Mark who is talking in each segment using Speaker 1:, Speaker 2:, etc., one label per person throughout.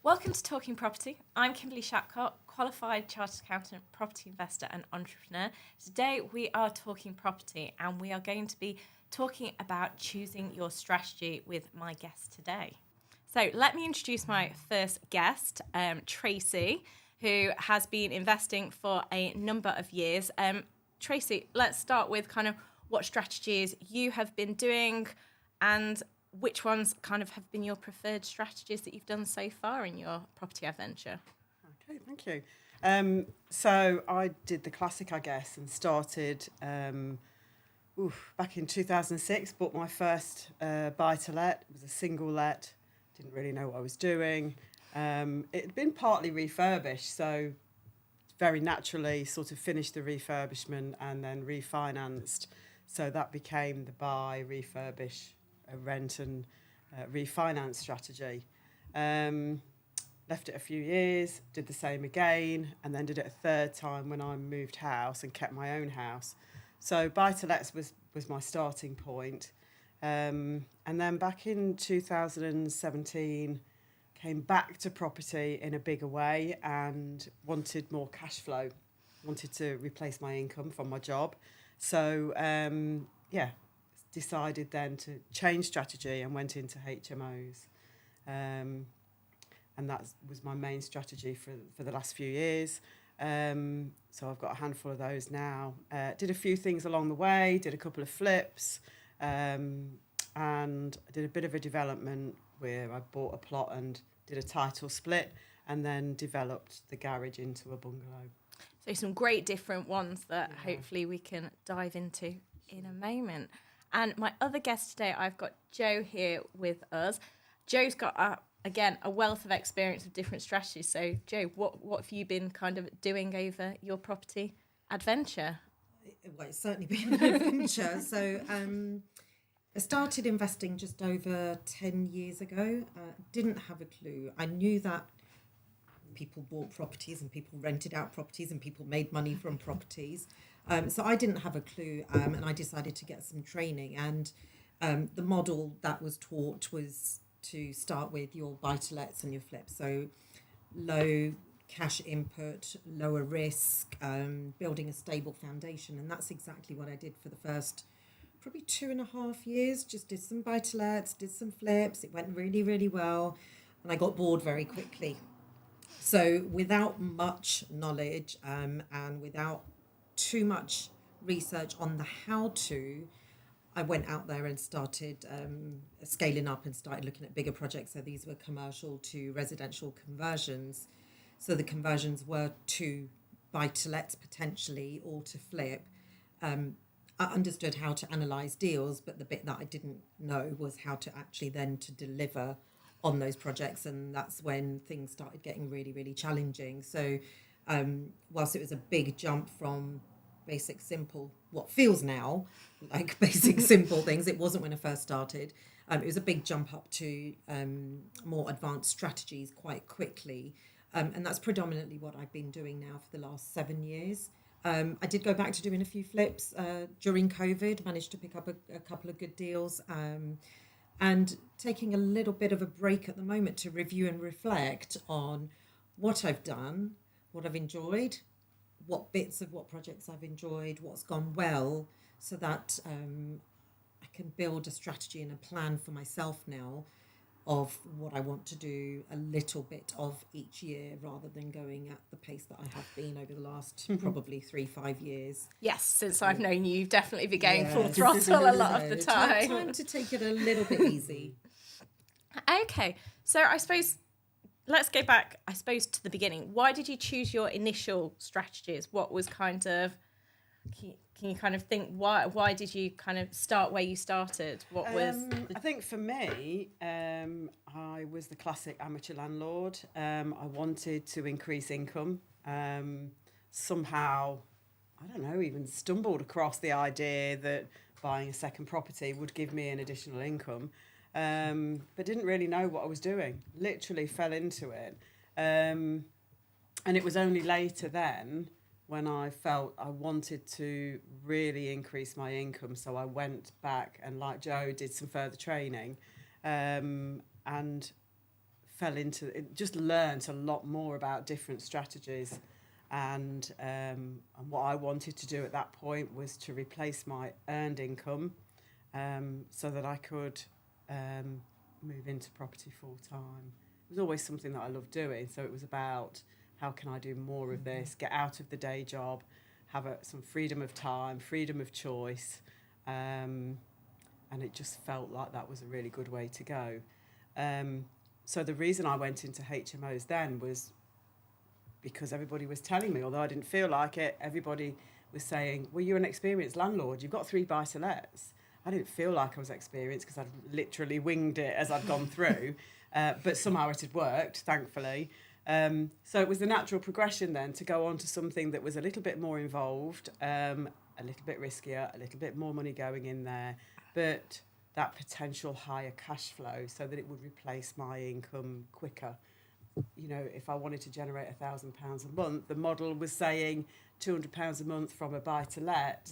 Speaker 1: Welcome to Talking Property. I'm Kimberly Shapcott, qualified chartered accountant, property investor and entrepreneur. Today we are talking property and we are going to be talking about choosing your strategy with my guest today. So let me introduce my first guest, Tracy, who has been investing for a number of years. Tracy, let's start with kind of what strategies you have been doing and which ones kind of have been your preferred strategies that you've done so far in your property adventure?
Speaker 2: Okay, thank you. So I did the classic, I guess, and started back in 2006, bought my first buy-to-let. It was a single let, didn't really know what I was doing. It had been partly refurbished, so very naturally sort of finished the refurbishment and then refinanced. So that became the buy, refurbish, rent and refinance strategy. Left it a few years, did the same again, and then did it a third time when I moved house and kept my own house. So buy-to-lets was my starting point. And then back in 2017, came back to property in a bigger way and wanted more cash flow, wanted to replace my income from my job. So, decided then to change strategy and went into HMOs. And that was my main strategy for the last few years. So I've got a handful of those now. Did a few things along the way, did a couple of flips, and I did a bit of a development where I bought a plot and did a title split and then developed the garage into a bungalow.
Speaker 1: So some great different ones that hopefully we can dive into in a moment. And my other guest today, I've got Joe here with us. Joe's got, a wealth of experience with different strategies. So, Joe, what have you been kind of doing over your property adventure?
Speaker 3: Well, it's certainly been an adventure. So I started investing just over 10 years ago. Didn't have a clue. I knew that people bought properties and people rented out properties and people made money from properties. So I didn't have a clue, and I decided to get some training. And the model that was taught was to start with your buy-to-lets and your flips. So low cash input, lower risk, building a stable foundation. And that's exactly what I did for the first probably 2.5 years. Just did some buy-to-lets, did some flips. It went really, really well. And I got bored very quickly. So without much knowledge and without too much research on the how-to, I went out there and started scaling up and started looking at bigger projects. So these were commercial to residential conversions. So the conversions were to buy-to-lets potentially or to flip. I understood how to analyse deals, but the bit that I didn't know was how to actually then to deliver on those projects, and that's when things started getting really, really challenging. So whilst it was a big jump from basic, simple, what feels now like basic, simple things, it wasn't when I first started. It was a big jump up to more advanced strategies quite quickly. And that's predominantly what I've been doing now for the last 7 years. I did go back to doing a few flips during COVID, managed to pick up a couple of good deals, and taking a little bit of a break at the moment to review and reflect on what I've done, what I've enjoyed, what bits of what projects I've enjoyed, what's gone well, so that I can build a strategy and a plan for myself now of what I want to do a little bit of each year rather than going at the pace that I have been over the last probably 3-5 years.
Speaker 1: Yes, since I've known you, you've definitely been going full throttle a lot of the time.
Speaker 3: Time to take it a little bit easy.
Speaker 1: Okay, so I suppose let's go back, to the beginning. Why did you choose your initial strategies? What was kind of... Can you kind of think why did you kind of start where you started? What was
Speaker 2: I think for me, I was the classic amateur landlord. I wanted to increase income. Somehow, I don't know, even stumbled across the idea that buying a second property would give me an additional income, but didn't really know what I was doing. Literally fell into it. And it was only later then when I felt I wanted to really increase my income. So I went back and, like Joe, did some further training and fell into it, just learned a lot more about different strategies. And what I wanted to do at that point was to replace my earned income so that I could move into property full time. It was always something that I loved doing. So it was about how can I do more of this, get out of the day job, have some freedom of time, freedom of choice. And it just felt like that was a really good way to go. So the reason I went into HMOs then was because everybody was telling me, although I didn't feel like it, everybody was saying, well, you're an experienced landlord. You've got 3 buy-to-lets. I didn't feel like I was experienced because I'd literally winged it as I'd gone through. But somehow it had worked, thankfully. So it was the natural progression then to go on to something that was a little bit more involved, a little bit riskier, a little bit more money going in there, but that potential higher cash flow so that it would replace my income quicker. You know, if I wanted to generate £1,000 a month, the model was saying £200 a month from a buy-to-let,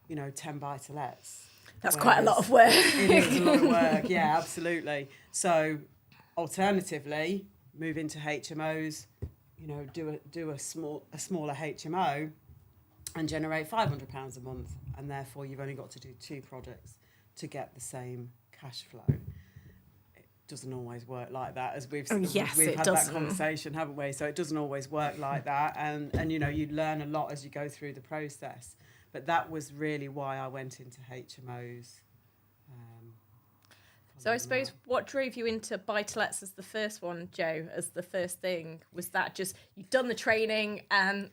Speaker 2: 10 buy-to-lets.
Speaker 1: That's quite a lot of work.
Speaker 2: It is a lot of work, yeah, absolutely. So alternatively, move into HMOs, do a smaller HMO and generate £500 a month, and therefore you've only got to do 2 projects to get the same cash flow. It doesn't always work like that, as we've had that conversation, haven't we? So it doesn't always work like that, and you learn a lot as you go through the process. But that was really why I went into HMOs.
Speaker 1: So I suppose what drove you into buy-to-lets as the first one, Jo, as the first thing? Was that just you'd done the training and...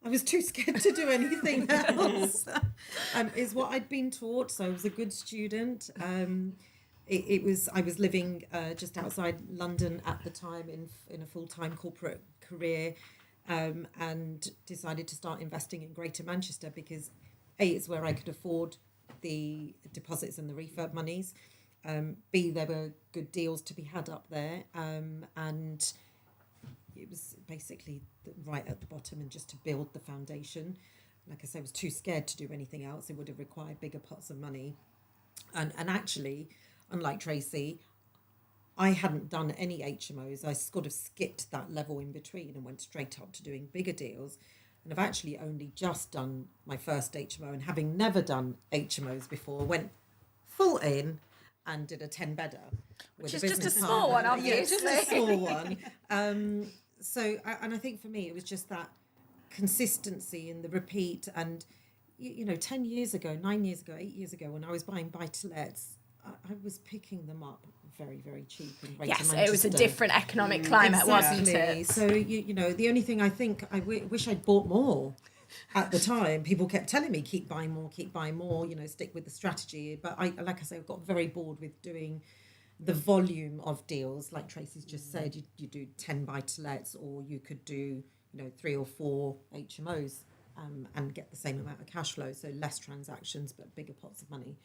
Speaker 3: I was too scared to do anything else, is what I'd been taught. So I was a good student. I was living just outside London at the time in a full-time corporate career, and decided to start investing in Greater Manchester because A, it's where I could afford the deposits and the refurb monies. B, there were good deals to be had up there, and it was basically right at the bottom and just to build the foundation. Like I say, I was too scared to do anything else. It would have required bigger pots of money. And actually, unlike Tracy, I hadn't done any HMOs. I sort of skipped that level in between and went straight up to doing bigger deals. And I've actually only just done my first HMO, and having never done HMOs before, went full in and did a 10-bedder.
Speaker 1: Which is just a small one, obviously.
Speaker 3: Yeah, just a small one. So I think for me, it was just that consistency and the repeat. And, 10 years ago, 9 years ago, 8 years ago, when I was buying buy-to-lets, I was picking them up very, very cheap in Greater Manchester.
Speaker 1: Yes, it was a different economic climate, wasn't it?
Speaker 3: So, the only thing I think I wish I'd bought more at the time. People kept telling me, keep buying more, stick with the strategy. But I got very bored with doing the volume of deals. Like Tracy's just said, you do 10 buy-to-lets, or you could do, 3 or 4 HMOs and get the same amount of cash flow. So less transactions, but bigger pots of money.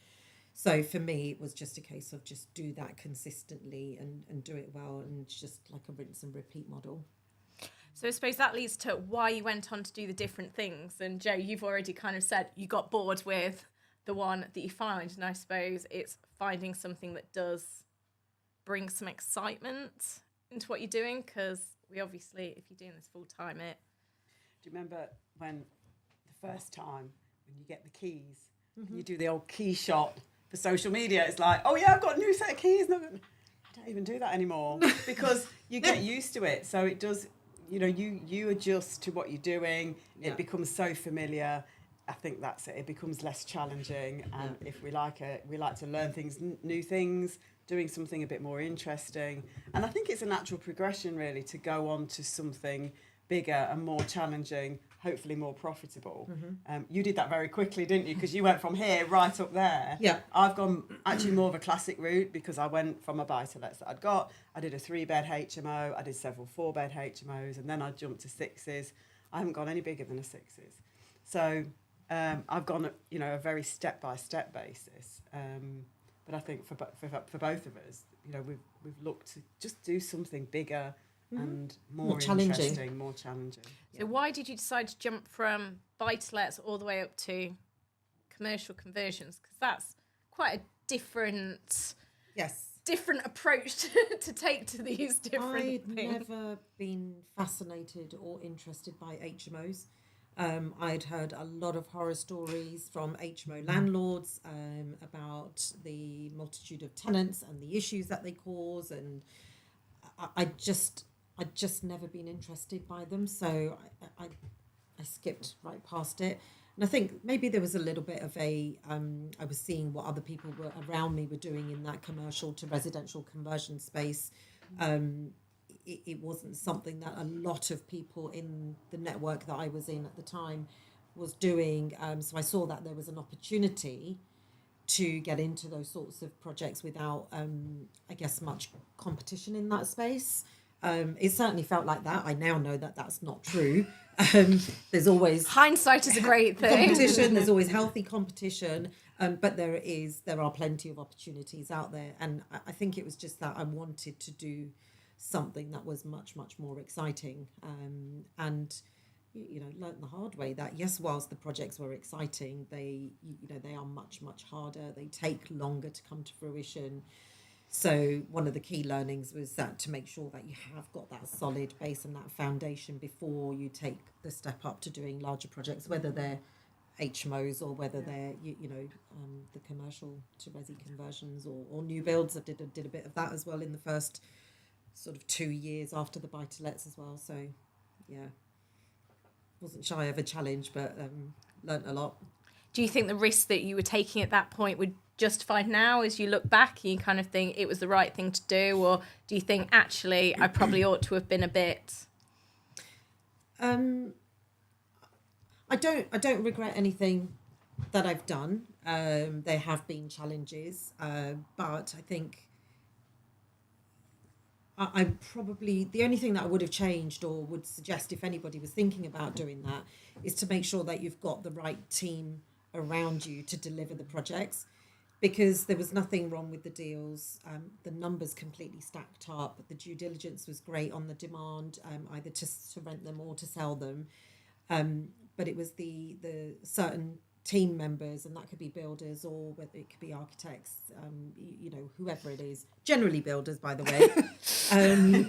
Speaker 3: So for me, it was just a case of just do that consistently and do it well, and just like a rinse and repeat model.
Speaker 1: So I suppose that leads to why you went on to do the different things. And Jo, you've already kind of said you got bored with the one that you found. And I suppose it's finding something that does bring some excitement into what you're doing. Because we obviously, if you're doing this full time, it...
Speaker 2: Do you remember when the first time when you get the keys, and you do the old key shot for social media? It's like, oh yeah, I've got a new set of keys. No, I don't even do that anymore because you get used to it. So it does... you adjust to what you're doing. It becomes so familiar. I think that's it. It becomes less challenging. And if we like it, we like to learn things, new things, doing something a bit more interesting. And I think it's a natural progression, really, to go on to something bigger and more challenging, hopefully more profitable. You did that very quickly, didn't you? Because you went from here right up there.
Speaker 3: Yeah.
Speaker 2: I've gone actually more of a classic route because I went from a buy-to-lets that I'd got. I did a 3-bed HMO. I did several 4-bed HMOs, and then I jumped to 6s. I haven't gone any bigger than a 6s. So I've gone, a very step-by-step basis. But I think for both of us, we've looked to just do something bigger and more interesting, more challenging.
Speaker 1: So why did you decide to jump from buy-to-lets all the way up to commercial conversions? Because that's quite a different different approach to take to these different
Speaker 3: I'd
Speaker 1: things?
Speaker 3: never been fascinated or interested by HMOs. I'd heard a lot of horror stories from HMO landlords about the multitude of tenants and the issues that they cause, and I'd just never been interested by them, so I skipped right past it. And I think maybe there was a little bit of I was seeing what other people were around me were doing in that commercial to residential conversion space. It wasn't something that a lot of people in the network that I was in at the time was doing. So I saw that there was an opportunity to get into those sorts of projects without, I guess, much competition in that space. It certainly felt like that. I now know that that's not true. There's always
Speaker 1: Hindsight is a great thing.
Speaker 3: competition. There's always healthy competition, but there are plenty of opportunities out there. And I think it was just that I wanted to do something that was much more exciting. And learned the hard way that yes, whilst the projects were exciting, they are much harder. They take longer to come to fruition. So one of the key learnings was that to make sure that you have got that solid base and that foundation before you take the step up to doing larger projects, whether they're HMOs or whether they're the commercial to resi conversions or new builds. I did a bit of that as well in the first sort of 2 years after the buy-to-lets as well. So yeah, wasn't shy of a challenge, but learnt a lot.
Speaker 1: Do you think the risks that you were taking at that point were justified now as you look back? You kind of think it was the right thing to do, or do you think actually I probably ought to have been a bit?
Speaker 3: I don't regret anything that I've done. There have been challenges, but I think I probably the only thing that I would have changed or would suggest if anybody was thinking about doing that is to make sure that you've got the right team around you to deliver the projects, because there was nothing wrong with the deals. The numbers completely stacked up. The due diligence was great on the demand, either to rent them or to sell them. But it was the certain team members, and that could be builders or whether it could be architects, whoever it is, generally builders, by the way.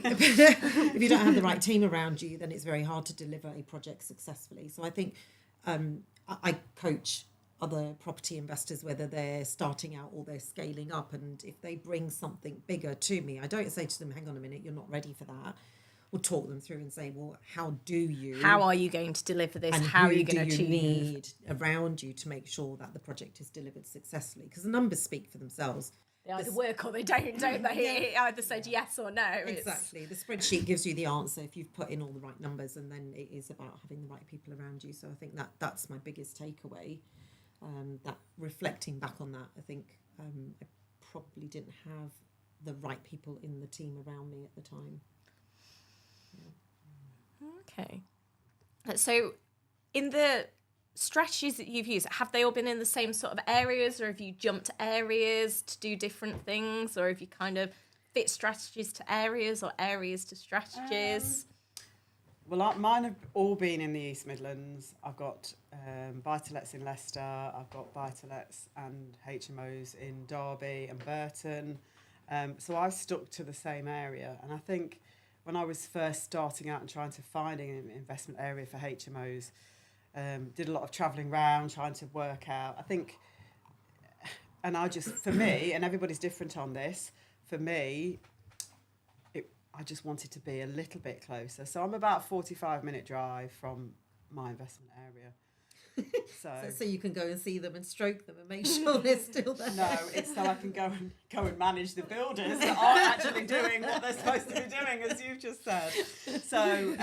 Speaker 3: If you don't have the right team around you, then it's very hard to deliver a project successfully. So I think I coach other property investors, whether they're starting out or they're scaling up, and if they bring something bigger to me, I don't say to them, hang on a minute, you're not ready for that. We'll talk them through and say, well, how are
Speaker 1: you going to deliver this?
Speaker 3: And
Speaker 1: how are you going to achieve?
Speaker 3: Need around you to make sure that the project is delivered successfully? Because the numbers speak for themselves.
Speaker 1: They either work or they don't they? It either said yes or no.
Speaker 3: Exactly. The spreadsheet gives you the answer if you've put in all the right numbers, and then it is about having the right people around you. So I think that's my biggest takeaway. That reflecting back on that, I think I probably didn't have the right people in the team around me at the time.
Speaker 1: Okay. So in the strategies that you've used, have they all been in the same sort of areas, or have you jumped areas to do different things, or have you kind of fit strategies to areas or areas to strategies?
Speaker 2: Well, mine have all been in the East Midlands. I've got buy-to-lets in Leicester. I've got buy-to-lets and HMOs in Derby and Burton. So I've stuck to the same area. And I think when I was first starting out and trying to find an investment area for HMOs, did a lot of travelling around, trying to work out. I think, and for me, and everybody's different on this, for me, I just wanted to be a little bit closer. So I'm about 45-minute drive from my investment area.
Speaker 3: So you can go and see them and stroke them and make sure they're still there.
Speaker 2: No, it's so I can go and manage the builders that aren't actually doing what they're supposed to be doing, as you've just said. So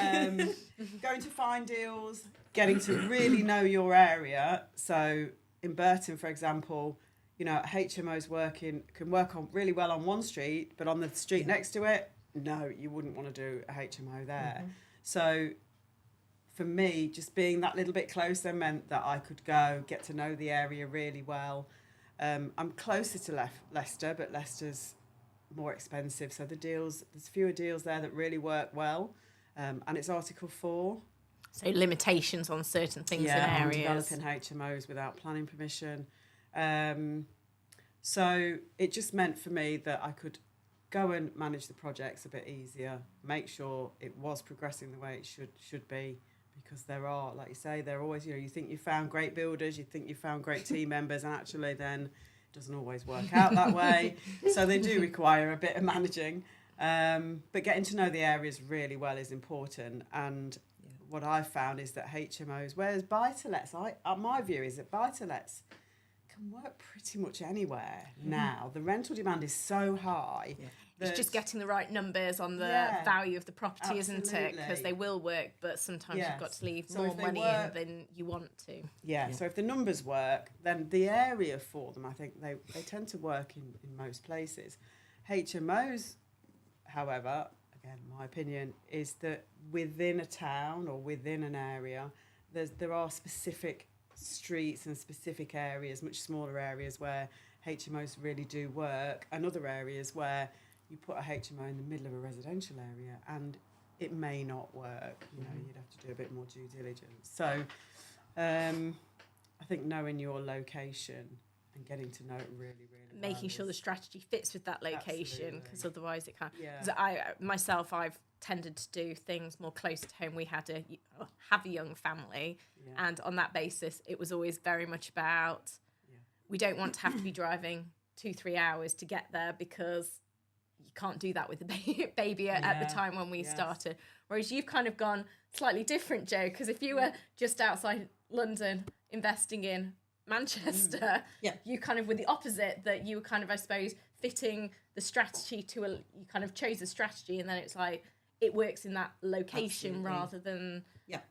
Speaker 2: going to find deals, getting to really know your area. So in Burton, for example, HMOs can work on really well on one street, but on the street next to it, no, you wouldn't want to do a HMO there. Mm-hmm. So for me, just being that little bit closer meant that I could get to know the area really well. I'm closer to Leicester, but Leicester's more expensive. So there's fewer deals there that really work well. And it's Article 4.
Speaker 1: So limitations on certain things in areas.
Speaker 2: Developing HMOs without planning permission. So it just meant for me that I could go and manage the projects a bit easier, make sure it was progressing the way it should be, because there are, like you say, there are always, you think you found great builders, you think you found great team members, and actually then it doesn't always work out that way. So they do require a bit of managing. But getting to know the areas really well is important. And what I've found is that HMOs, whereas buy-to-lets, my view is that buy-to-lets can work pretty much anywhere now. The rental demand is so high.
Speaker 1: Yeah. It's just getting the right numbers on the value of the property,
Speaker 2: absolutely.
Speaker 1: isn't it? Because they will work, but sometimes you've got to leave
Speaker 2: So
Speaker 1: more money in than you want to.
Speaker 2: Yeah, so if the numbers work, then the area for them, I think they tend to work in most places. HMOs, however, again, my opinion, is that within a town or within an area, there are specific streets and specific areas, much smaller areas, where HMOs really do work, and other areas where you put a HMO in the middle of a residential area and it may not work. You'd have to do a bit more due diligence. So I think knowing your location and getting to know it really, really
Speaker 1: making sure the strategy fits with that location, because otherwise it can't.
Speaker 2: Yeah.
Speaker 1: I've tended to do things more close to home. We have a young family, and on that basis, it was always very much about we don't want to have to be driving 2-3 hours to get there, because you can't do that with the baby at the time when we started. Whereas you've kind of gone slightly different, Jo, because if you were just outside London investing in Manchester, you kind of were the opposite, that you were kind of, I suppose, fitting the strategy you kind of chose a strategy, and then it's like it works in that location rather than...
Speaker 3: Yeah,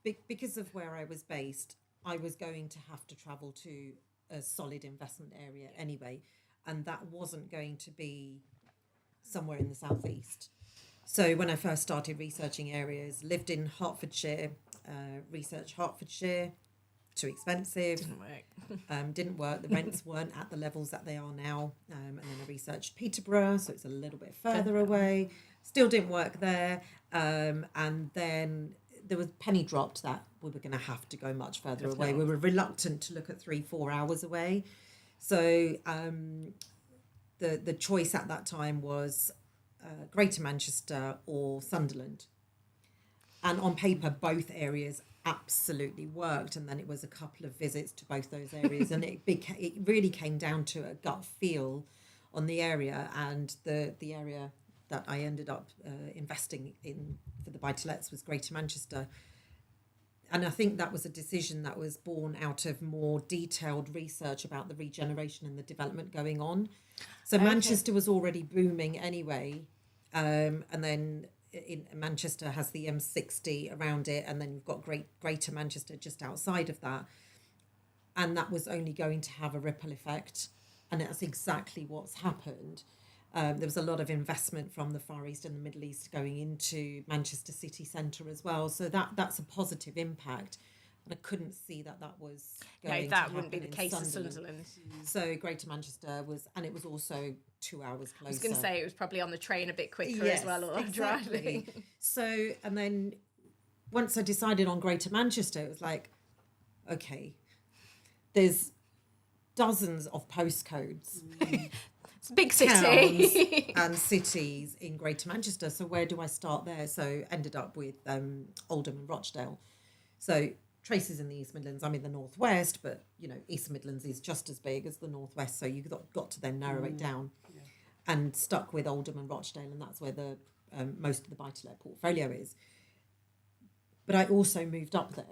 Speaker 3: because of where I was based, I was going to have to travel to a solid investment area anyway, and that wasn't going to be somewhere in the southeast. So when I first started researching areas, lived in Hertfordshire, researched Hertfordshire, too expensive. Didn't work. The rents weren't at the levels that they are now. And then I researched Peterborough, so it's a little bit further away. Still didn't work there. And then there was penny dropped that we were going to have to go much further away. We were reluctant to look at 3-4 hours away. So the choice at that time was Greater Manchester or Sunderland. And on paper, both areas absolutely worked. And then it was a couple of visits to both those areas. And it really came down to a gut feel on the area. And the area that I ended up investing in for the buy-to-lets was Greater Manchester. And I think that was a decision that was born out of more detailed research about the regeneration and the development going on. So Manchester was already booming anyway. And then in Manchester has the M60 around it, and then you've got Greater Manchester just outside of that. And that was only going to have a ripple effect. And that's exactly what's happened. There was a lot of investment from the Far East and the Middle East going into Manchester city centre as well. So that's a positive impact. And I couldn't see that was going to happen.
Speaker 1: That wouldn't be the case in Sunderland.
Speaker 3: So Greater Manchester was, and it was also 2 hours closer.
Speaker 1: I was going to say it was probably on the train a bit quicker as well, or driving.
Speaker 3: So, and then once I decided on Greater Manchester, it was like, okay, there's dozens of postcodes.
Speaker 1: It's a big city.
Speaker 3: Towns and cities in Greater Manchester. So where do I start there? So ended up with Oldham and Rochdale. So Tracy's in the East Midlands. I'm in the Northwest, but East Midlands is just as big as the Northwest. So you got to then narrow it down, and stuck with Oldham and Rochdale, and that's where the most of the buy-to-let portfolio is. But I also moved up there.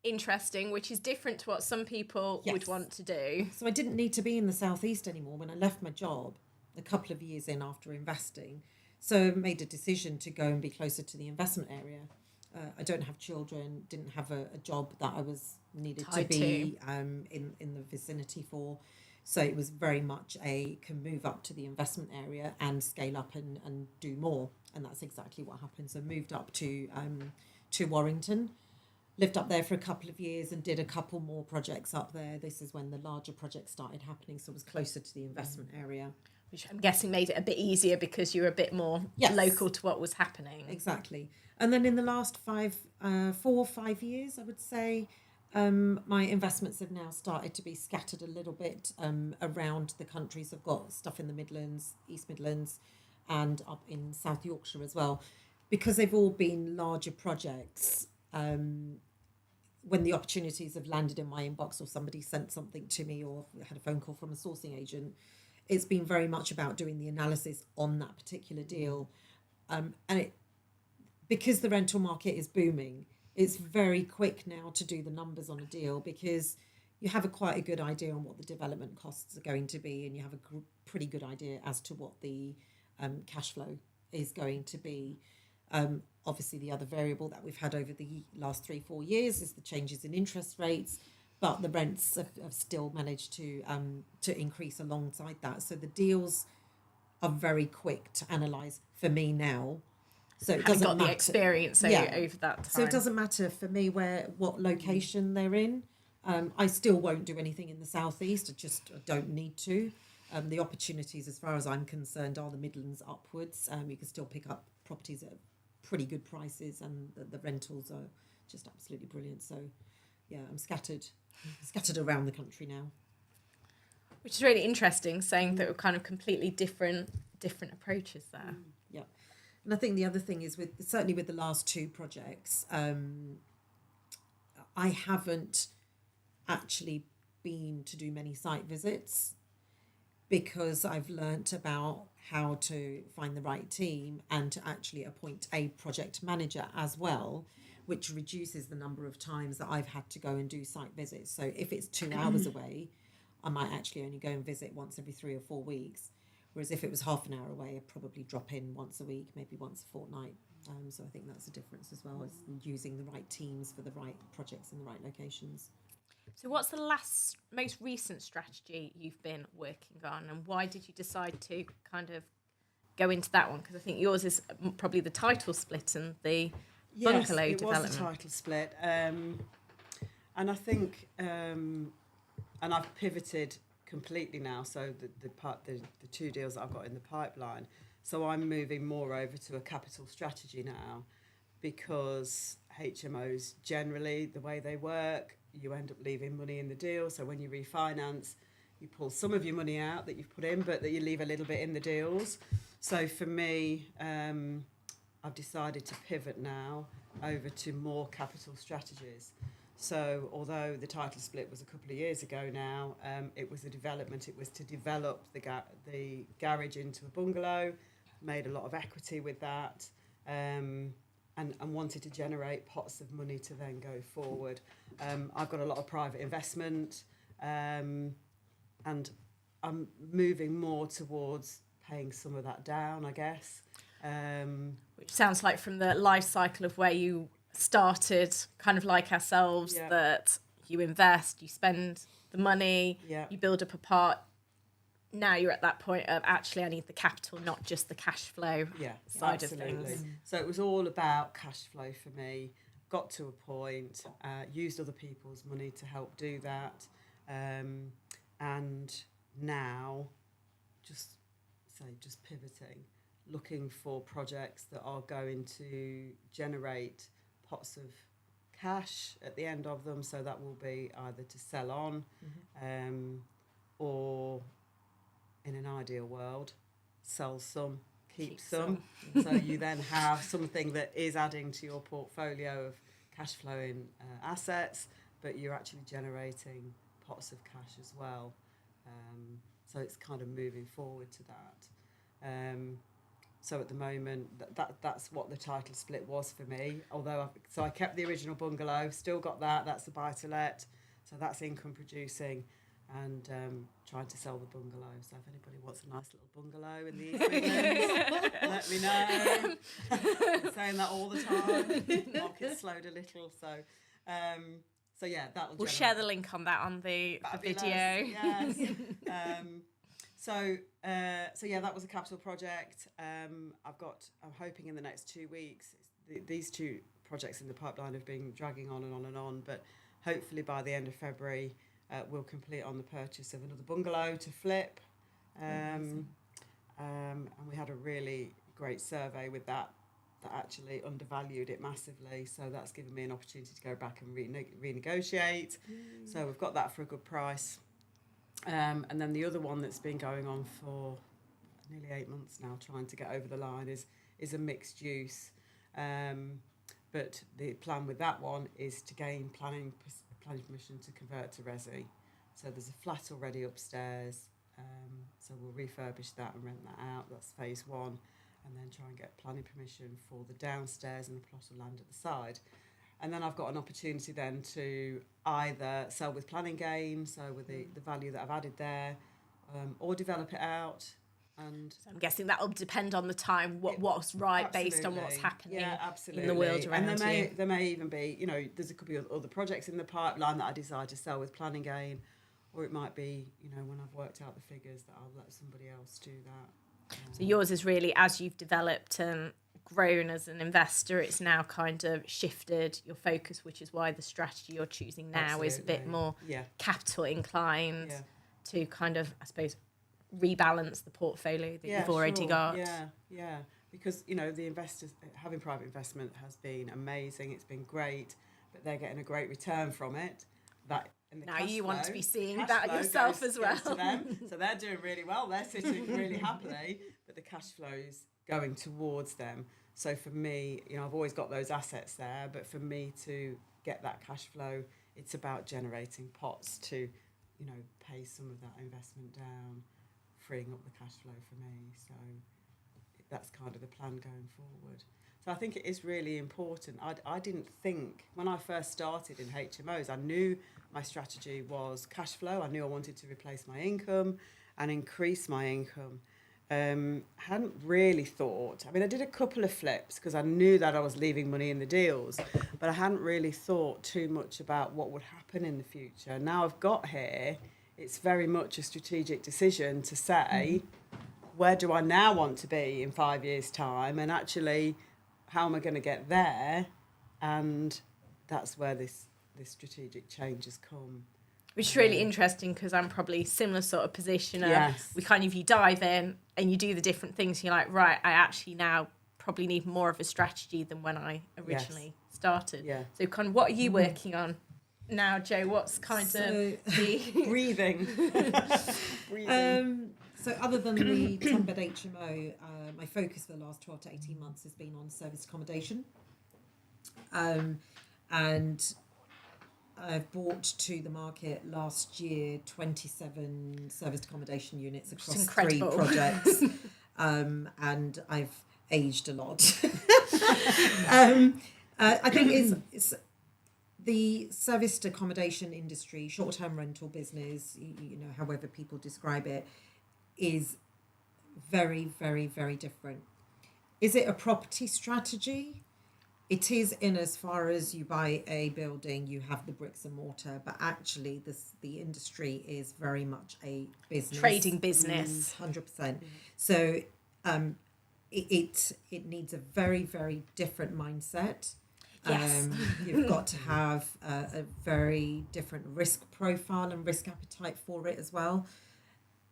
Speaker 1: Interesting, which is different to what some people would want to do.
Speaker 3: So I didn't need to be in the southeast anymore when I left my job a couple of years in after investing. So I made a decision to go and be closer to the investment area. I don't have children, didn't have a job that I was needed to be in the vicinity for. So it was very much can move up to the investment area and scale up and do more. And that's exactly what happened. So moved up to Warrington. Lived up there for a couple of years and did a couple more projects up there. This is when the larger projects started happening, so it was closer to the investment area.
Speaker 1: Which I'm guessing made it a bit easier because you were a bit more local to what was happening.
Speaker 3: Exactly. And then in the last 4 or 5 years, I would say, My investments have now started to be scattered a little bit around the country. So I've got stuff in the Midlands, East Midlands, and up in South Yorkshire as well. Because they've all been larger projects, when the opportunities have landed in my inbox or somebody sent something to me or had a phone call from a sourcing agent, it's been very much about doing the analysis on that particular deal. Because the rental market is booming, it's very quick now to do the numbers on a deal because you have quite a good idea on what the development costs are going to be, and you have a pretty good idea as to what the cash flow is going to be. Obviously, the other variable that we've had over the last 3-4 years is the changes in interest rates, but the rents have still managed to increase alongside that. So the deals are very quick to analyse for me now. So it doesn't matter.
Speaker 1: The experience over that time.
Speaker 3: So it doesn't matter for me what location they're in. I still won't do anything in the southeast. I don't need to. The opportunities, as far as I'm concerned, are the Midlands upwards. You can still pick up properties at pretty good prices, and the rentals are just absolutely brilliant. So, yeah, I'm scattered around the country now.
Speaker 1: Which is really interesting, saying that we're kind of completely different approaches there.
Speaker 3: Yeah, and I think the other thing is certainly with the last 2 projects, I haven't actually been to do many site visits because I've learnt about how to find the right team and to actually appoint a project manager as well, which reduces the number of times that I've had to go and do site visits. So if it's 2 hours away, I might actually only go and visit once every 3 or 4 weeks. Whereas if it was half an hour away, I'd probably drop in once a week, maybe once a fortnight. So I think that's a difference as well, as using the right teams for the right projects in the right locations.
Speaker 1: So what's the most recent strategy you've been working on, and why did you decide to kind of go into that one? Because I think yours is probably the title split and the bungalow development.
Speaker 2: Yes, it was the title split. And I think, and I've pivoted completely now. So the 2 deals that I've got in the pipeline. So I'm moving more over to a capital strategy now, because HMOs generally, the way they work, you end up leaving money in the deal. So when you refinance, you pull some of your money out that you've put in, but that you leave a little bit in the deals. So for me, I've decided to pivot now over to more capital strategies. So although the title split was a couple of years ago now, it was a development. It was to develop the garage into a bungalow, made a lot of equity with that, and wanted to generate pots of money to then go forward. I've got a lot of private investment, and I'm moving more towards paying some of that down, I guess.
Speaker 1: Which sounds like from the life cycle of where you started, kind of like ourselves, that you invest, you spend the money, you build up a pot. Now you're at that point of actually I need the capital, not just the cash flow side
Speaker 2: absolutely.
Speaker 1: of things.
Speaker 2: So it was all about cash flow for me. Got to a point, used other people's money to help do that, and now just pivoting, looking for projects that are going to generate pots of cash at the end of them. So that will be either to sell on, or in an ideal world, sell some, keep some. So you then have something that is adding to your portfolio of cash flowing assets, but you're actually generating pots of cash as well. So it's kind of moving forward to that. So at the moment, that's what the title split was for me. Although I kept the original bungalow, still got that. That's the buy-to-let, so that's income producing, and trying to sell the bungalow. So if anybody wants a nice little bungalow in the East Midlands, let me know. I'm saying that all the time. The market's slowed a little, so yeah, that'll.
Speaker 1: We'll share the link on that on the video.
Speaker 2: Yes. So yeah, that was a capital project. I'm hoping in the next 2 weeks, these 2 projects in the pipeline have been dragging on and on and on, but hopefully by the end of February, we'll complete on the purchase of another bungalow to flip. And we had a really great survey with that that actually undervalued it massively. So that's given me an opportunity to go back and renegotiate. So we've got that for a good price. And then the other one that's been going on for nearly 8 months now, trying to get over the line, is a mixed use. But the plan with that one is to gain planning permission to convert to resi. So there's a flat already upstairs. So we'll refurbish that and rent that out. That's phase one. And then try and get planning permission for the downstairs and the plot of land at the side. And then I've got an opportunity then to either sell with planning gain, so with the value that I've added there, or develop it out. And
Speaker 1: so I'm guessing that'll depend on the time, what's right,
Speaker 2: absolutely,
Speaker 1: based on what's happening
Speaker 2: absolutely.
Speaker 1: in the world around
Speaker 2: and
Speaker 1: you.
Speaker 2: there may even be, there could be other projects in the pipeline that I decide to sell with planning gain, or it might be, when I've worked out the figures, that I'll let somebody else do that.
Speaker 1: So yours is really, as you've developed and grown as an investor, it's now kind of shifted your focus, which is why the strategy you're choosing now is a bit more capital inclined to kind of, I suppose, rebalance the portfolio that you've already got.
Speaker 2: Yeah. Because, the investors, having private investment has been amazing. It's been great, but they're getting a great return from it. That and the
Speaker 1: now
Speaker 2: cash
Speaker 1: you
Speaker 2: flow,
Speaker 1: want to be seeing that yourself
Speaker 2: goes,
Speaker 1: as well.
Speaker 2: Goes to them. So they're doing really well. They're sitting really happily, but the cash flow's going towards them. So for me, I've always got those assets there, but for me to get that cash flow, it's about generating pots to, pay some of that investment down, freeing up the cash flow for me. So that's kind of the plan going forward. So I think it is really important. I didn't think, when I first started in HMOs, I knew my strategy was cash flow. I knew I wanted to replace my income and increase my income. Hadn't really thought, I did a couple of flips because I knew that I was leaving money in the deals, but I hadn't really thought too much about what would happen in the future. Now I've got here, it's very much a strategic decision to say, where do I now want to be in 5 years' time? And actually, how am I going to get there? And that's where this strategic change has come.
Speaker 1: Which is really interesting, because I'm probably similar sort of position.
Speaker 2: Yes.
Speaker 1: We kind of, you dive in and you do the different things. You're like, right, I actually now probably need more of a strategy than when I originally started.
Speaker 2: Yeah.
Speaker 1: So kind of, what are you working on now, Jo? What's kind of the...
Speaker 2: Breathing.
Speaker 3: So other than the 10-bed HMO, my focus for the last 12 to 18 months has been on service accommodation. And I've brought to the market last year 27 serviced accommodation units across 3 projects. And I've aged a lot. I think it's the serviced accommodation industry, short-term rental business, however people describe it, is very, very, very different. Is it a property strategy? It is, in as far as you buy a building, you have the bricks and mortar, but actually the industry is very much a business.
Speaker 1: Trading business.
Speaker 3: 100%. So it needs a very, very different mindset.
Speaker 1: Yes.
Speaker 3: You've got to have a very different risk profile and risk appetite for it as well.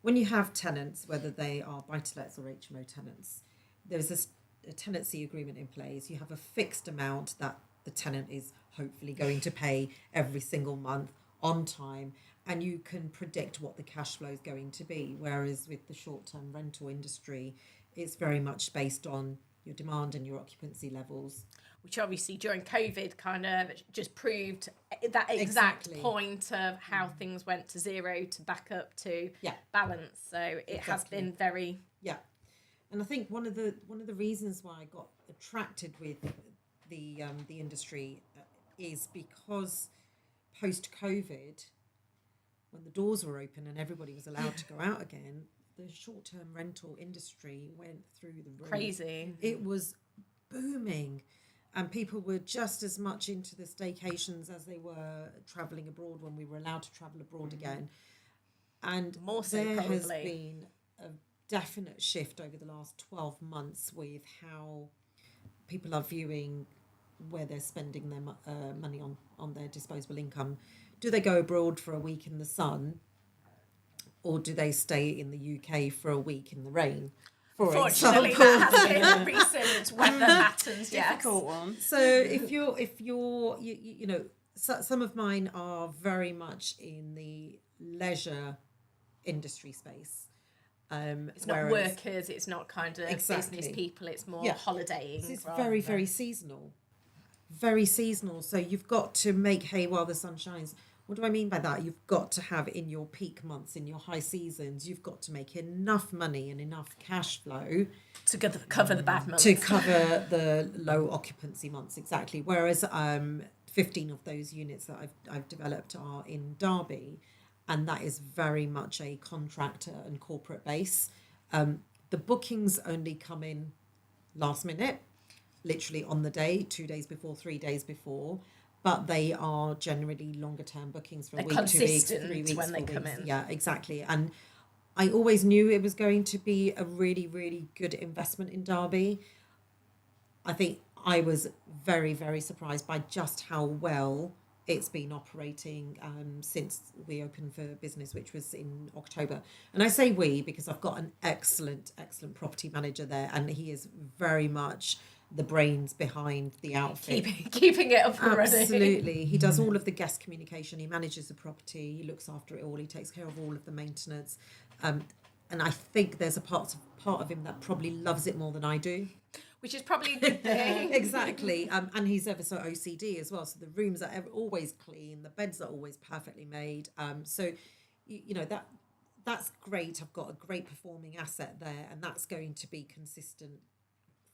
Speaker 3: When you have tenants, whether they are buy-to-lets or HMO tenants, there's a tenancy agreement in place. You have a fixed amount that the tenant is hopefully going to pay every single month on time, and you can predict what the cash flow is going to be. Whereas with the short-term rental industry, it's very much based on your demand and your occupancy levels.
Speaker 1: Which obviously during COVID kind of just proved that exact point of how things went to zero to back up to balance. So it has been very...
Speaker 3: Yeah. And I think one of the reasons why I got attracted with the industry is because post-COVID, when the doors were open and everybody was allowed to go out again, the short-term rental industry went through the roof.
Speaker 1: Crazy.
Speaker 3: It was booming. And people were just as much into the staycations as they were travelling abroad when we were allowed to travel abroad again. And
Speaker 1: more so
Speaker 3: there
Speaker 1: probably.
Speaker 3: has been a definite shift over the last 12 months with how people are viewing where they're spending their money on their disposable income. Do they go abroad for a week in the sun, or do they stay in the UK for a week in the rain?
Speaker 1: Fortunately,
Speaker 3: example.
Speaker 1: that has been recent weather patterns. Yes.
Speaker 2: Difficult one.
Speaker 3: So if you're you know, some of mine are very much in the leisure industry space.
Speaker 1: It's not workers, it's not kind of
Speaker 3: Exactly.
Speaker 1: business people, it's more
Speaker 3: Yeah.
Speaker 1: holidaying.
Speaker 3: It's
Speaker 1: rather
Speaker 3: very,
Speaker 1: than-
Speaker 3: very seasonal. Very seasonal. So you've got to make hay while the sun shines. What do I mean by that? You've got to have in your peak months, in your high seasons, you've got to make enough money and enough cash flow
Speaker 1: to cover the bad months.
Speaker 3: to cover the low occupancy months, exactly. Whereas 15 of those units that I've developed are in Derby, and that is very much a contractor and corporate base. The bookings only come in last minute, literally on the day, 2 days before, 3 days before, but they are generally longer term bookings for a week, 2 weeks, 3 weeks
Speaker 1: when they
Speaker 3: 4
Speaker 1: come
Speaker 3: weeks.
Speaker 1: in.
Speaker 3: Yeah, exactly. And I always knew it was going to be a really, really good investment in Derby. I think I was very, very surprised by just how well it's been operating since we opened for business, which was in October. And I say we because I've got an excellent, excellent property manager there, and he is very much the brains behind the outfit.
Speaker 1: Keeping it up and running.
Speaker 3: Absolutely. He does all of the guest communication. He manages the property. He looks after it all. He takes care of all of the maintenance. And I think there's a part of him that probably loves it more than I do.
Speaker 1: Which is probably a good thing.
Speaker 3: Exactly. And he's ever so OCD as well. So the rooms are always clean. The beds are always perfectly made. So, you know, that's great. I've got a great performing asset there, and that's going to be consistent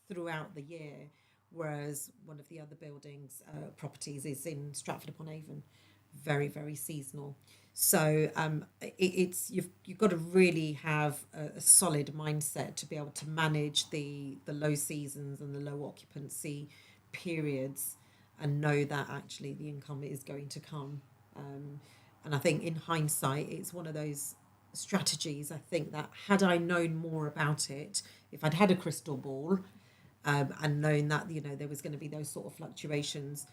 Speaker 3: throughout the year, whereas one of the other buildings properties is in Stratford-upon-Avon, very, very seasonal. So it's you've got to really have a solid mindset to be able to manage the low seasons and the low occupancy periods, and know that actually the income is going to come. And I think in hindsight, it's one of those strategies. I think that had I known more about it, if I'd had a crystal ball, and known that, you know, there was going to be those sort of fluctuations,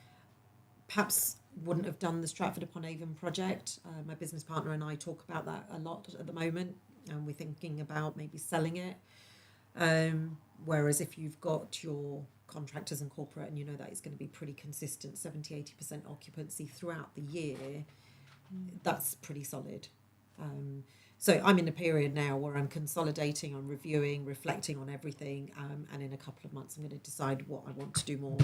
Speaker 3: perhaps wouldn't have done the Stratford-upon-Avon project. My business partner and I talk about that a lot at the moment, and we're thinking about maybe selling it. Whereas if you've got your contractors and corporate, and you know that it's going to be pretty consistent, 70-80% occupancy throughout the year, that's pretty solid. So I'm in a period now where I'm consolidating, I'm reviewing, reflecting on everything, and in a couple of months I'm going to decide what I want to do more.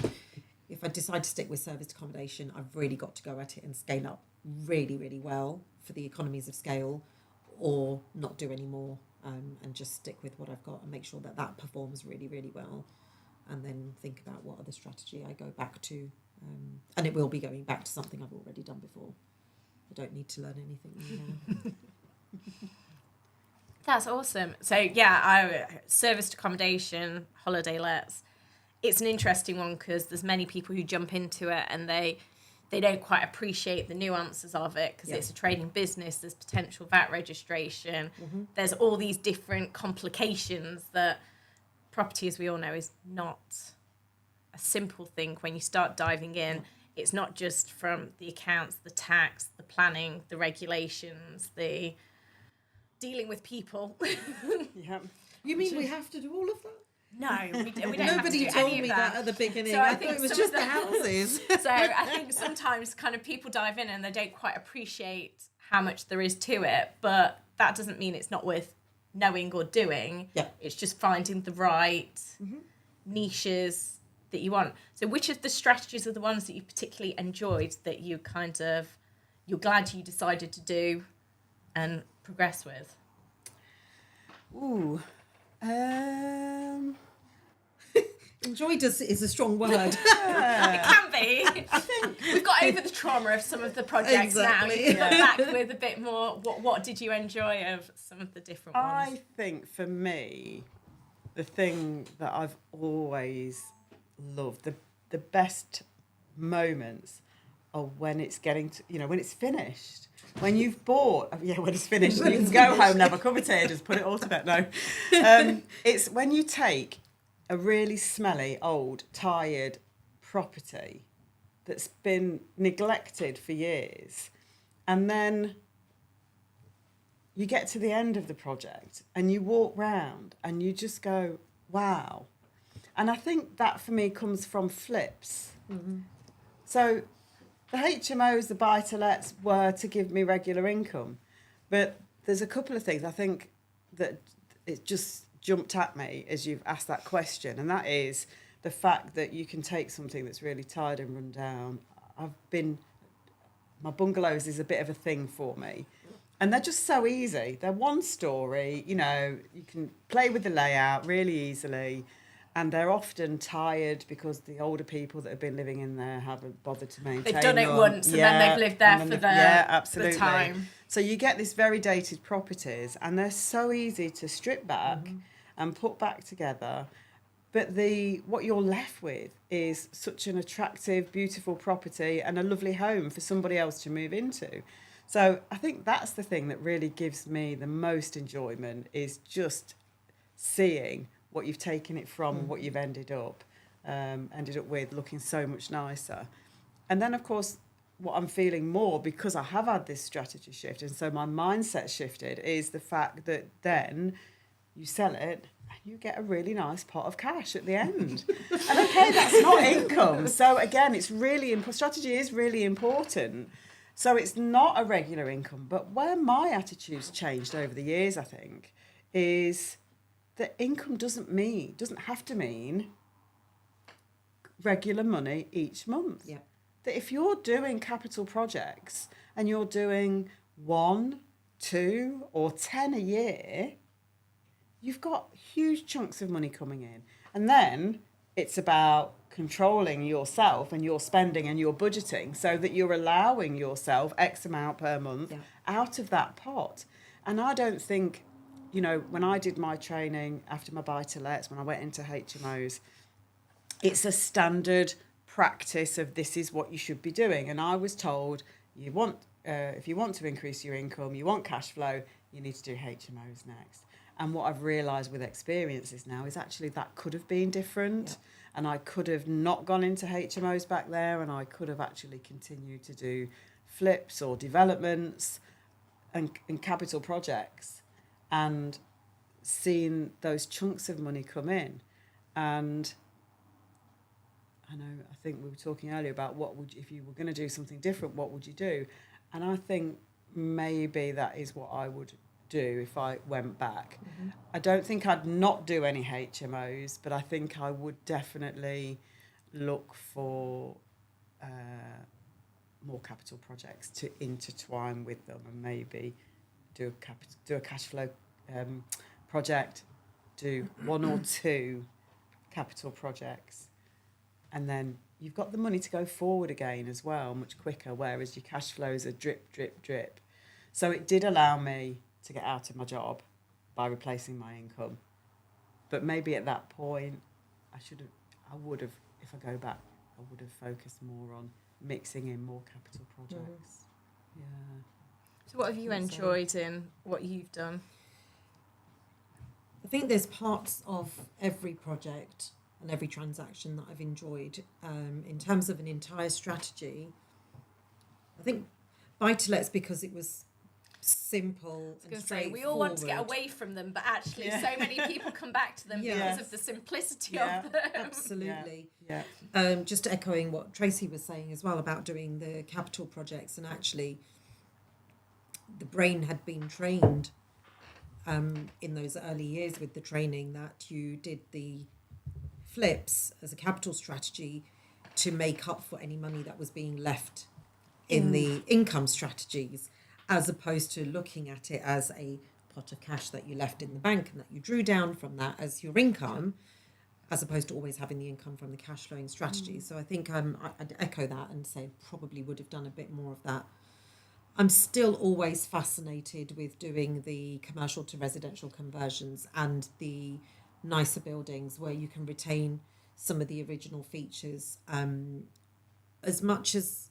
Speaker 3: If I decide to stick with serviced accommodation, I've really got to go at it and scale up really, really well for the economies of scale, or not do any more, and just stick with what I've got and make sure that that performs really, really well, and then think about what other strategy I go back to. And it will be going back to something I've already done before. I don't need to learn anything new now.
Speaker 1: That's awesome. So yeah, serviced accommodation, holiday lets. It's an interesting one because there's many people who jump into it and they don't quite appreciate the nuances of it because it's a trading business. There's potential VAT registration. Mm-hmm. There's all these different complications that property, as we all know, is not a simple thing when you start diving in. Yeah. It's not just from the accounts, the tax, the planning, the regulations, the dealing with people.
Speaker 3: Yeah. You mean we have to do all of that?
Speaker 1: No, we don't.
Speaker 3: Nobody
Speaker 1: have to do
Speaker 3: told
Speaker 1: any
Speaker 3: me
Speaker 1: of
Speaker 3: that at the beginning.
Speaker 1: So
Speaker 3: I thought it was just the houses.
Speaker 1: So I think sometimes kind of people dive in and they don't quite appreciate how much there is to it, but that doesn't mean it's not worth knowing or doing.
Speaker 3: Yeah.
Speaker 1: It's just finding the right niches that you want. So which of the strategies are the ones that you particularly enjoyed that you're glad you decided to do and progress with?
Speaker 2: Ooh.
Speaker 3: Enjoyed is a strong word.
Speaker 1: It can be. I think we've got over the trauma of some of the projects now. You can look back with a bit more. What did you enjoy of some of the different ones?
Speaker 2: I think for me, the thing that I've always loved, the best moments are when it's getting to, when it's finished. When you've bought, when it's finished, you can go home and have a cup of tea, just put it all to bed. No, it's when you take a really smelly, old, tired property that's been neglected for years, and then you get to the end of the project and you walk round and you just go, wow. And I think that for me comes from flips.
Speaker 3: Mm-hmm.
Speaker 2: So the HMOs, the buy-to-lets were to give me regular income. But there's a couple of things I think that it just jumped at me as you've asked that question. And that is the fact that you can take something that's really tired and run down. My bungalows is a bit of a thing for me. And they're just so easy. They're one story, you know, you can play with the layout really easily. And they're often tired because the older people that have been living in there haven't bothered to maintain them.
Speaker 1: They've done it once and then they've lived there for
Speaker 2: absolutely.
Speaker 1: the time.
Speaker 2: So you get this very dated properties and they're so easy to strip back and put back together. But what you're left with is such an attractive, beautiful property and a lovely home for somebody else to move into. So I think that's the thing that really gives me the most enjoyment, is just seeing what you've taken it from, what you've ended up with looking so much nicer. And then, of course, what I'm feeling more, because I have had this strategy shift, and so my mindset shifted, is the fact that then you sell it and you get a really nice pot of cash at the end. And okay, that's not income. So again, it's really strategy is really important. So it's not a regular income. But where my attitude's changed over the years, I think, is that income doesn't have to mean regular money each month.
Speaker 3: Yeah.
Speaker 2: That if you're doing capital projects and you're doing 1, 2 or 10 a year, you've got huge chunks of money coming in. And then it's about controlling yourself and your spending and your budgeting so that you're allowing yourself X amount per month out of that pot. And I don't think, you know, when I did my training after my buy-to-lets, when I went into HMOs, it's a standard practice of this is what you should be doing. And I was told, if you want to increase your income, you want cash flow, you need to do HMOs next. And what I've realised with experiences now is actually that could have been different. Yeah. And I could have not gone into HMOs back there, and I could have actually continued to do flips or developments and capital projects and seen those chunks of money come in. And I think we were talking earlier about if you were going to do something different, what would you do? And I think maybe that is what I would do if I went back. Mm-hmm. I don't think I'd not do any HMOs, but I think I would definitely look for more capital projects to intertwine with them, and maybe do a cash flow project, do 1 or 2 capital projects, and then you've got the money to go forward again as well, much quicker, whereas your cash flows are drip, drip, drip. So it did allow me to get out of my job by replacing my income. But maybe at that point, if I go back, I would have focused more on mixing in more capital projects. Yeah.
Speaker 1: So what have you enjoyed in what you've done?
Speaker 3: I think there's parts of every project and every transaction that I've enjoyed. In terms of an entire strategy, I think buy-to-lets, because it was simple and straightforward.
Speaker 1: We all want to get away from them, but actually so many people come back to them because of the simplicity of them.
Speaker 3: Absolutely. Just echoing what Tracy was saying as well about doing the capital projects, and actually the brain had been trained in those early years with the training that you did the flips as a capital strategy to make up for any money that was being left in the income strategies, as opposed to looking at it as a pot of cash that you left in the bank and that you drew down from that as your income, as opposed to always having the income from the cash flowing strategy. So I think I'd echo that and say probably would have done a bit more of that. I'm still always fascinated with doing the commercial to residential conversions and the nicer buildings where you can retain some of the original features. As much as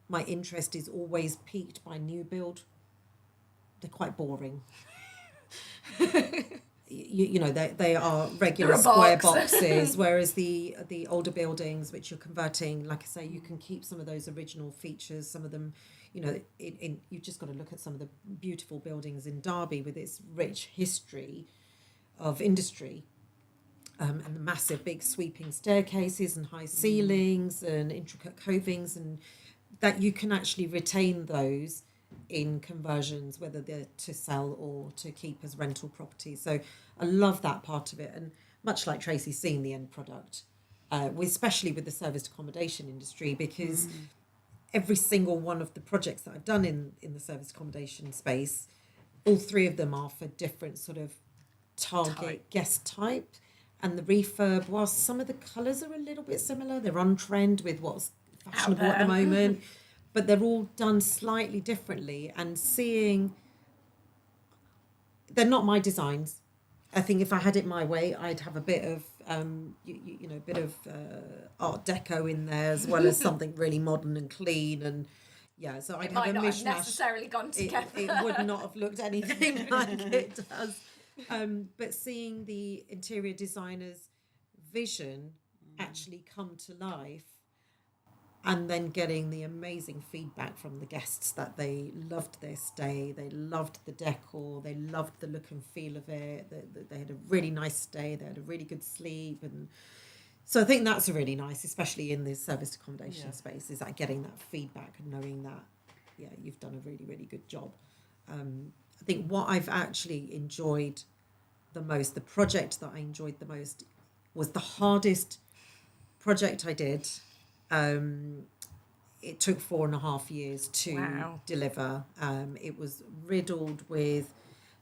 Speaker 3: my interest is always piqued by new build, they're quite boring. you know, they are regular
Speaker 1: They're a
Speaker 3: square
Speaker 1: box.
Speaker 3: boxes, whereas the older buildings which you're converting, like I say, you can keep some of those original features. Some of them, you know, you've just got to look at some of the beautiful buildings in Derby with its rich history of industry, and the massive big sweeping staircases and high ceilings and intricate covings, and that you can actually retain those in conversions, whether they're to sell or to keep as rental properties. So I love that part of it. And much like Tracy, seeing the end product, especially with the serviced accommodation industry, because every single one of the projects that I've done in the serviced accommodation space, all three of them are for different sort of target guest type. And the refurb, whilst some of the colours are a little bit similar, they're on trend with what's fashionable at the moment, but they're all done slightly differently. And seeing, they're not my designs. I think if I had it my way, I'd have a bit of you know, a bit of Art Deco in there, as well as something really modern and clean. And yeah, so I'd have a mishmash.
Speaker 1: Have necessarily gone together.
Speaker 3: It would not have looked anything like it does. But seeing the interior designer's vision actually come to life, and then getting the amazing feedback from the guests that they loved their stay, they loved the decor, they loved the look and feel of it, they had a really nice stay, they had a really good sleep. And so I think that's really nice, especially in the serviced accommodation space, is that getting that feedback and knowing that, yeah, you've done a really, really good job. I think what I've actually enjoyed the most, the project that I enjoyed the most, was the hardest project I did. It took 4.5 years to deliver. It was riddled with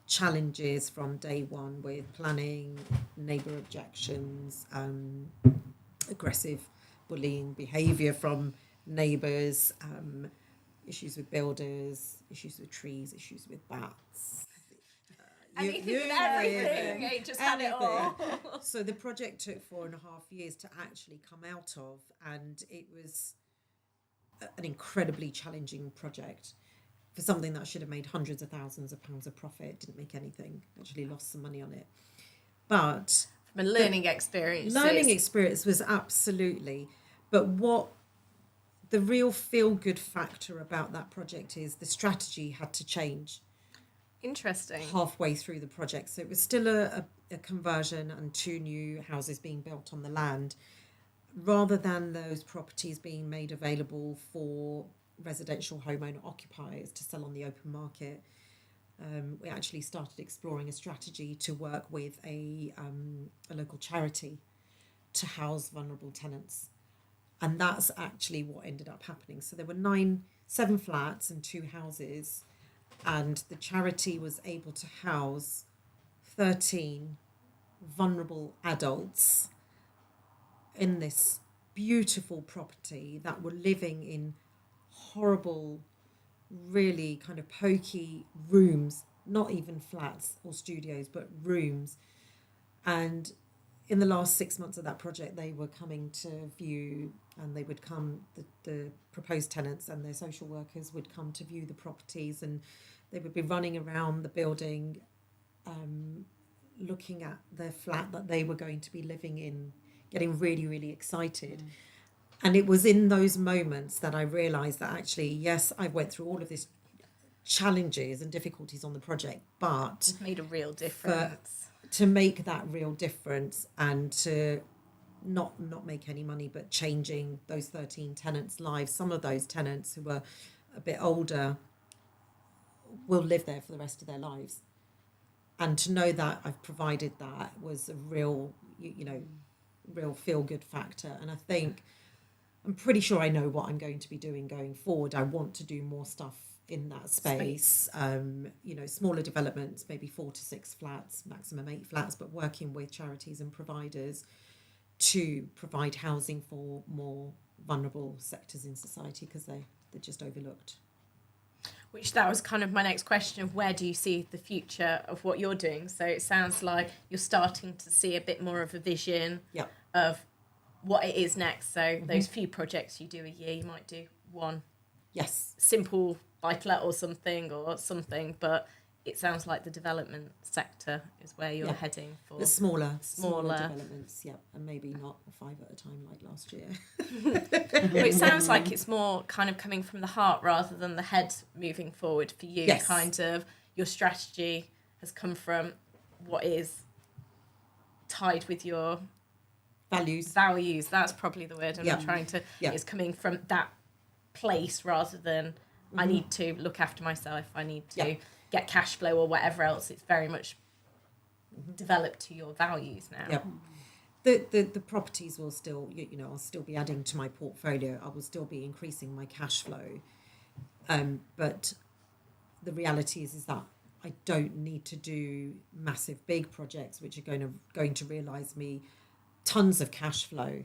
Speaker 3: challenges from day one, with planning, neighbour objections, aggressive bullying behaviour from neighbours, issues with builders, issues with trees, issues with bats.
Speaker 1: Anything and everything. It just had it all.
Speaker 3: So the project took 4.5 years to actually come out of, and it was an incredibly challenging project for something that should have made hundreds of thousands of pounds of profit. Didn't make anything, actually lost some money on it. But
Speaker 1: from a learning experience.
Speaker 3: Learning experience was absolutely. But what the real feel-good factor about that project is the strategy had to change.
Speaker 1: Interesting.
Speaker 3: Halfway through the project. So it was still a conversion and 2 new houses being built on the land, rather than those properties being made available for residential homeowner occupiers to sell on the open market. We actually started exploring a strategy to work with a local charity to house vulnerable tenants. And that's actually what ended up happening. So there were 7 flats and 2 houses, and the charity was able to house 13 vulnerable adults in this beautiful property that were living in horrible, really kind of pokey rooms, not even flats or studios, but rooms. And in the last 6 months of that project, they were coming to view, and they would come, the proposed tenants and their social workers would come to view the properties, and they would be running around the building, looking at their flat that they were going to be living in, getting really, really excited. And it was in those moments that I realised that actually, yes, I went through all of this challenges and difficulties on the project, but
Speaker 1: it made a real difference.
Speaker 3: To make that real difference, and to not make any money, but changing those 13 tenants' lives. Some of those tenants who were a bit older will live there for the rest of their lives. And to know that I've provided that was a real, real feel-good factor. And I think, I'm pretty sure I know what I'm going to be doing going forward. I want to do more stuff in that space. Smaller developments, maybe 4 to 6 flats, maximum 8 flats, but working with charities and providers to provide housing for more vulnerable sectors in society, because they're just overlooked.
Speaker 1: Which that was kind of my next question of where do you see the future of what you're doing? So it sounds like you're starting to see a bit more of a vision of what it is next. So those few projects you do a year, you might do one
Speaker 3: yes
Speaker 1: simple buy-to-let or something, but it sounds like the development sector is where you're heading for.
Speaker 3: The smaller developments, and maybe not 5 at a time like last year.
Speaker 1: But it sounds like it's more kind of coming from the heart rather than the head moving forward for you.
Speaker 3: Yes.
Speaker 1: Kind of your strategy has come from what is tied with your
Speaker 3: Values.
Speaker 1: That's probably the word I'm trying to. It's coming from that place rather than I need to look after myself. I need to get cash flow or whatever else. It's very much developed to your values now.
Speaker 3: The properties will still, I'll still be adding to my portfolio. I will still be increasing my cash flow. But the reality is that I don't need to do massive big projects which are going to realise me tons of cash flow.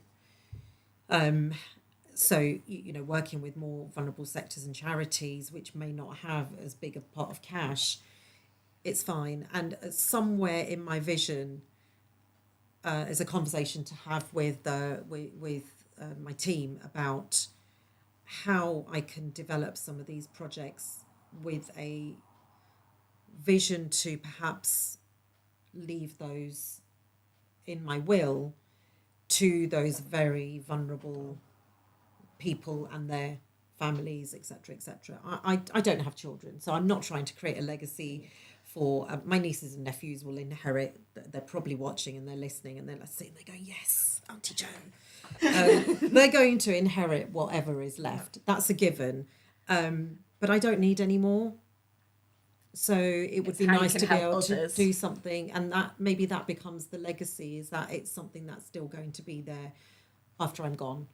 Speaker 3: So, working with more vulnerable sectors and charities which may not have as big a pot of cash, it's fine. And somewhere in my vision is a conversation to have with my team about how I can develop some of these projects with a vision to perhaps leave those in my will to those very vulnerable people and their families, etc., etc. I don't have children, so I'm not trying to create a legacy for my nieces and nephews will inherit. They're probably watching and they're listening and they're sitting there going, yes, Auntie Jo. They're going to inherit whatever is left. That's a given. But I don't need any more. So it would be nice to be able to do something, and that maybe that becomes the legacy, is that it's something that's still going to be there after I'm gone,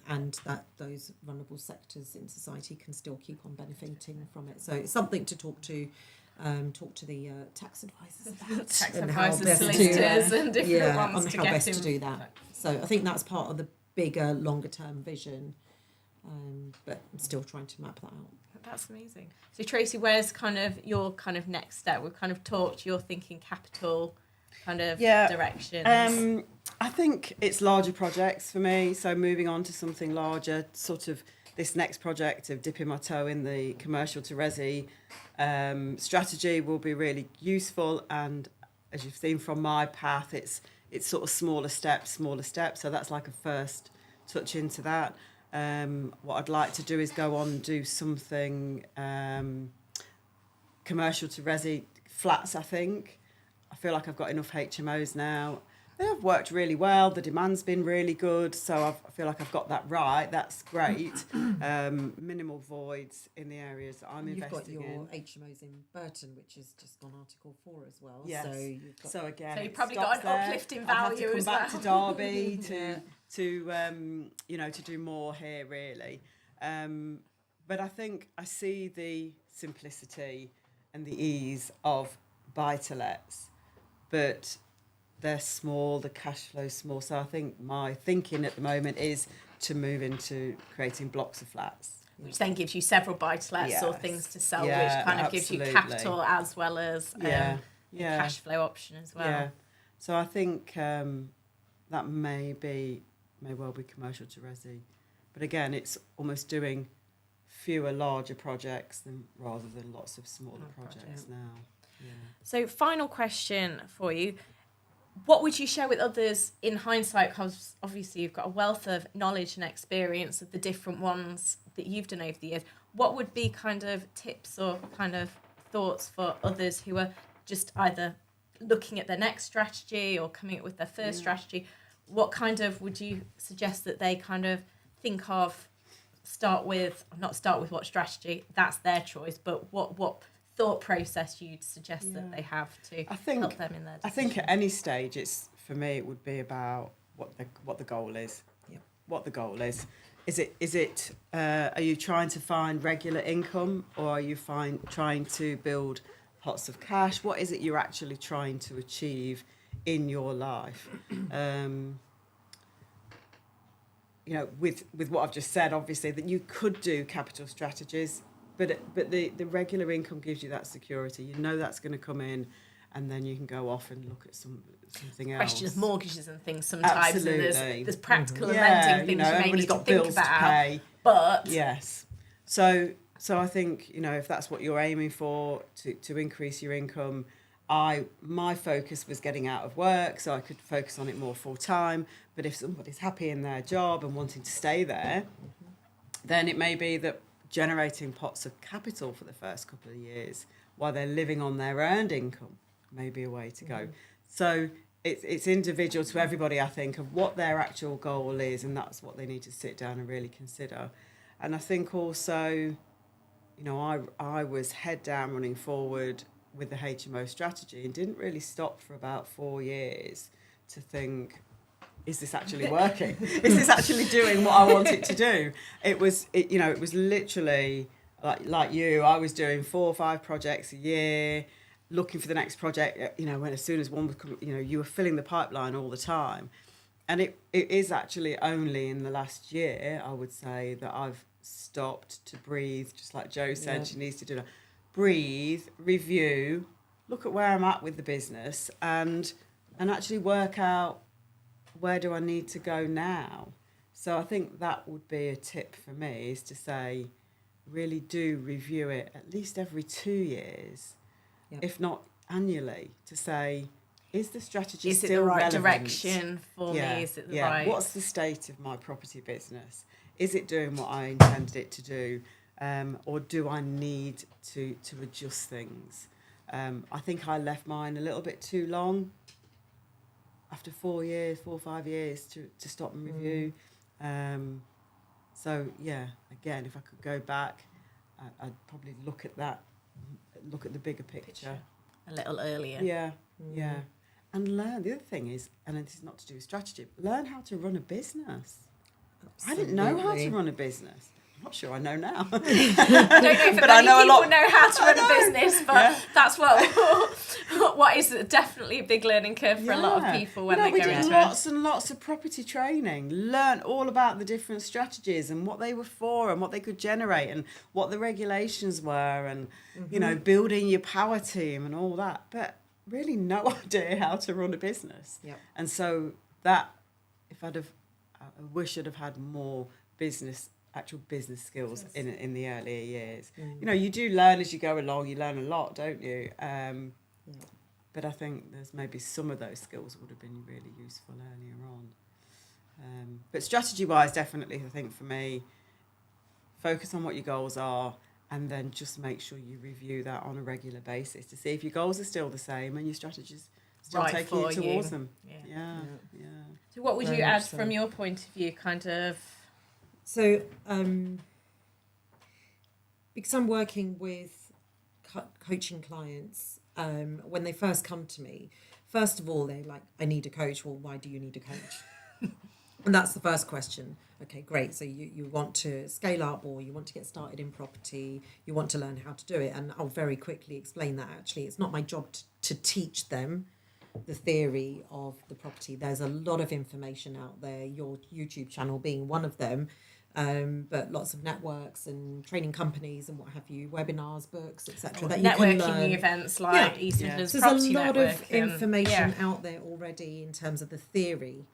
Speaker 3: and that those vulnerable sectors in society can still keep on benefiting from it. So it's something to talk to the tax advisors about.
Speaker 1: Tax advisors, solicitors and different ones
Speaker 3: on
Speaker 1: to
Speaker 3: how
Speaker 1: get
Speaker 3: best to do that. So I think that's part of the bigger, longer term vision, but I'm still trying to map that out.
Speaker 1: That's amazing. So Tracy, where's kind of your kind of next step? We've kind of talked, you're thinking capital kind of directions.
Speaker 2: I think it's larger projects for me. So moving on to something larger, sort of this next project of dipping my toe in the commercial to resi strategy will be really useful. And as you've seen from my path, it's sort of smaller steps. So that's like a first touch into that. What I'd like to do is go on and do something commercial to resi flats, I think. I feel like I've got enough HMOs now. They have worked really well. The demand's been really good. So I feel like I've got that right. That's great. Minimal voids in the areas that I'm investing in.
Speaker 3: You've got your HMOs in Burton, which has just gone Article 4 as well.
Speaker 2: Yes.
Speaker 3: So
Speaker 2: again,
Speaker 1: so you've probably got an uplifting value as well.
Speaker 2: I'll have to come back to Derby to do more here, really. But I think I see the simplicity and the ease of buy-to-lets, but they're small, the cash flow's small. So I think my thinking at the moment is to move into creating blocks of flats.
Speaker 1: Which then gives you several buy-to-lets or things to sell, which kind of gives you capital as well as cash flow option as well.
Speaker 2: Yeah. So I think that may well be commercial to resi. But again, it's almost doing fewer larger projects rather than lots of smaller projects now. Yeah.
Speaker 1: So final question for you. What would you share with others in hindsight? Because obviously you've got a wealth of knowledge and experience of the different ones that you've done over the years. What would be kind of tips or kind of thoughts for others who are just either looking at their next strategy or coming up with their first strategy? What kind of would you suggest that they kind of think of, not start with what strategy, that's their choice, but what thought process you'd suggest that they have to help them in their decision?
Speaker 2: I think at any stage, for me, it would be about what the goal is.
Speaker 3: Yeah.
Speaker 2: What the goal is. Is it? Are you trying to find regular income, or are you trying to build pots of cash? What is it you're actually trying to achieve in your life? With what I've just said, obviously that you could do capital strategies. But the regular income gives you that security. You know that's going to come in, and then you can go off and look at something else.
Speaker 1: Question of mortgages and things sometimes.
Speaker 2: Absolutely.
Speaker 1: And there's practical and lending things you may need to think about.
Speaker 2: To pay.
Speaker 1: But
Speaker 2: yes. So So I think, if that's what you're aiming for, to increase your income, my focus was getting out of work so I could focus on it more full time. But if somebody's happy in their job and wanting to stay there, then it may be that generating pots of capital for the first couple of years while they're living on their earned income may be a way to go. So it's individual to everybody, I think, of what their actual goal is, and that's what they need to sit down and really consider. And I think also, I was head down running forward with the HMO strategy and didn't really stop for about 4 years to think, is this actually working? Is this actually doing what I want it to do? It was literally like you. I was doing 4 or 5 projects a year, looking for the next project. When as soon as one was coming, you were filling the pipeline all the time. And it is actually only in the last year, I would say, that I've stopped to breathe, just like Jo said. She needs to do that. Breathe, review, look at where I'm at with the business, and actually work out, where do I need to go now? So I think that would be a tip for me, is to say, really do review it at least every 2 years, if not annually, to say, is the strategy
Speaker 1: is
Speaker 2: still
Speaker 1: it the right
Speaker 2: relevant?
Speaker 1: Direction for me? Is it the right?
Speaker 2: What's the state of my property business? Is it doing what I intended it to do? Or do I need to adjust things? I think I left mine a little bit too long, after 4 or 5 years, to stop and review. So again, if I could go back, I'd probably look at the bigger picture
Speaker 1: a little earlier.
Speaker 2: Yeah. And learn. The other thing is, and this is not to do with strategy, learn how to run a business.
Speaker 3: Absolutely.
Speaker 2: I didn't know how to run a business. I'm not sure I know now.
Speaker 1: I don't know if
Speaker 2: but I know
Speaker 1: people
Speaker 2: a lot.
Speaker 1: know how to run a business, but that's what is definitely a big learning curve for a lot of people when they go into it.
Speaker 2: We did lots and lots of property training, learn all about the different strategies and what they were for and what they could generate and what the regulations were, and building your power team and all that, but really no idea how to run a business. And so that, I wish I'd have had more actual business skills in the earlier years. You do learn as you go along. You learn a lot, don't you? But I think there's maybe some of those skills would have been really useful earlier on. But strategy-wise, definitely, I think for me, focus on what your goals are, and then just make sure you review that on a regular basis to see if your goals are still the same and your strategies still taking you towards them. Yeah.
Speaker 1: So what would you add from your point of view, kind of?
Speaker 3: So, because I'm working with coaching clients, when they first come to me, first of all, they're like, I need a coach. Well, why do you need a coach? And that's the first question. Okay, great. So you want to scale up, or you want to get started in property, you want to learn how to do it. And I'll very quickly explain that actually it's not my job to teach them the theory of the property. There's a lot of information out there, your YouTube channel being one of them, but lots of networks and training companies and what have you, webinars, books, etc. that you can learn.
Speaker 1: Networking events like East Midlands Property
Speaker 3: There's a lot
Speaker 1: Network
Speaker 3: of information out there already in terms of the theory.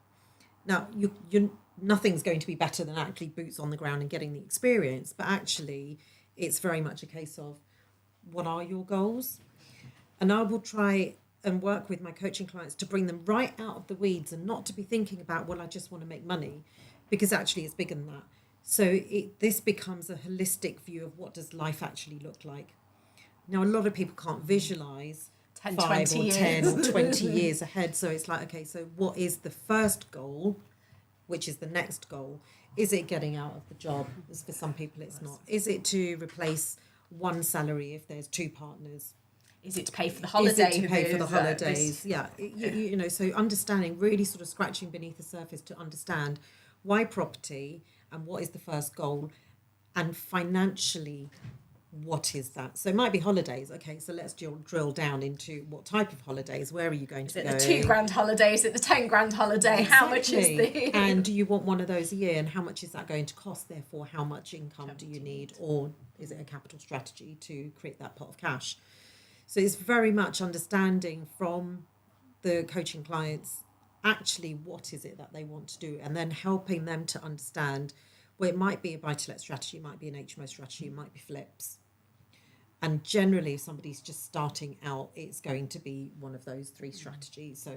Speaker 3: Now, you're nothing's going to be better than actually boots on the ground and getting the experience, but actually it's very much a case of, what are your goals? And I will try and work with my coaching clients to bring them right out of the weeds and not to be thinking about, well, I just want to make money, because actually it's bigger than that. So this becomes a holistic view of what does life actually look like. Now, a lot of people can't visualise
Speaker 1: 10,
Speaker 3: 5
Speaker 1: 20
Speaker 3: or
Speaker 1: years.
Speaker 3: 10 or 20 years ahead. So it's like, okay, so what is the first goal, which is the next goal? Is it getting out of the job? As for some people, it's not. Is it to replace one salary if there's 2 partners?
Speaker 1: Is it to pay for the holidays?
Speaker 3: Is it to pay for the holidays? So understanding, really sort of scratching beneath the surface to understand why property and what is the first goal, and financially, what is that? So it might be holidays. Okay, so let's drill down into what type of holidays. Where are you going to go?
Speaker 1: Is it the £2,000 holiday? Is it the £10,000 holiday?
Speaker 3: Exactly.
Speaker 1: How much is the...
Speaker 3: And do you want one of those a year? And how much is that going to cost? Therefore, how much income do you need? Or is it a capital strategy to create that pot of cash? So it's very much understanding from the coaching clients actually what is it that they want to do, and then helping them to understand Well, it might be a buy-to-let strategy, it might be an HMO strategy, it might be flips. And generally, if somebody's just starting out, it's going to be one of those three strategies. So